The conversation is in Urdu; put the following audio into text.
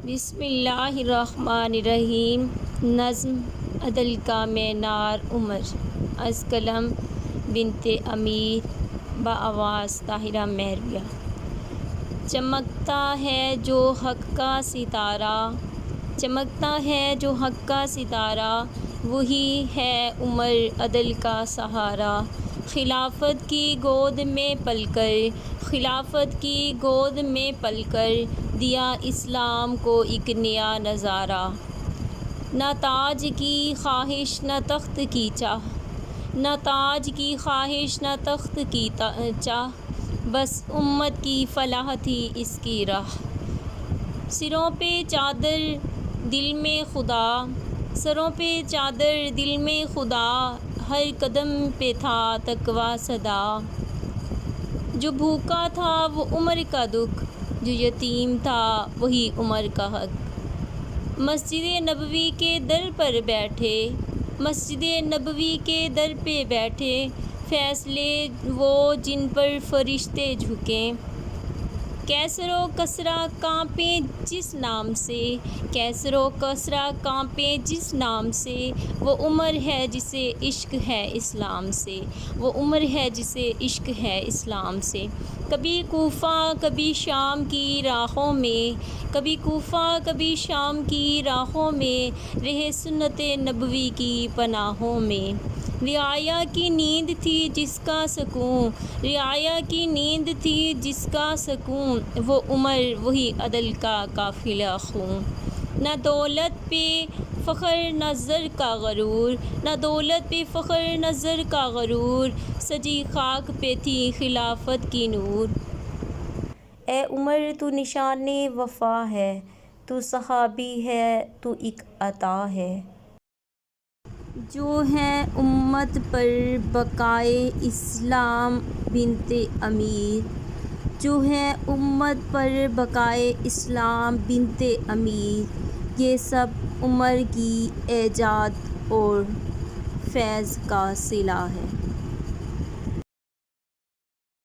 بسم اللہ الرحمن الرحیم۔ نظم عدل کا مینار عمر، از قلم بنت امیر، بآواز طاہرہ مہرویہ۔ چمکتا ہے جو حق کا ستارہ، چمکتا ہے جو حق کا ستارہ، وہی ہے عمر عدل کا سہارا۔ خلافت کی گود میں پل کر، خلافت کی گود میں پل کر، دیا اسلام کو ایک نیا نظارہ۔ نہ تاج کی خواہش نہ تخت کی چاہ، نہ تاج کی خواہش نہ تخت کی چاہ، بس امت کی فلاح تھی اس کی راہ۔ سروں پہ چادر دل میں خدا، سروں پہ چادر دل میں خدا، ہر قدم پہ تھا تقویٰ صدا۔ جو بھوکا تھا وہ عمر کا دکھ، جو یتیم تھا وہی عمر کا حق۔ مسجد نبوی کے در پر بیٹھے، مسجد نبوی کے در پہ بیٹھے، فیصلے وہ جن پر فرشتے جھکیں۔ کیسر و کسریٰ کانپیں جس نام سے، کیسر و کسریٰ کانپیں جس نام سے، وہ عمر ہے جسے عشق ہے اسلام سے، وہ عمر ہے جسے عشق ہے اسلام سے۔ کبھی کوفہ کبھی شام کی راہوں میں، کبھی کوفہ کبھی شام کی راہوں میں، رہے سنت نبوی کی پناہوں میں۔ رعایا کی نیند تھی جس کا سکون، رعایا کی نیند تھی جس کا سکون، وہ عمر وہی عدل کا قافلہ خون۔ نہ دولت پہ فخر نہ زر کا غرور، نہ دولت پہ فخر نہ زر کا غرور، سجی خاک پہ تھی خلافت کی نور۔ اے عمر تو نشان وفا ہے، تو صحابی ہے، تو ایک عطا ہے۔ جو ہے امت پر بقائے اسلام بنت امیر، جو ہے امت پر بقائے اسلام بنت امیر، یہ سب عمر کی ایجاد اور فیض کا صلہ ہے۔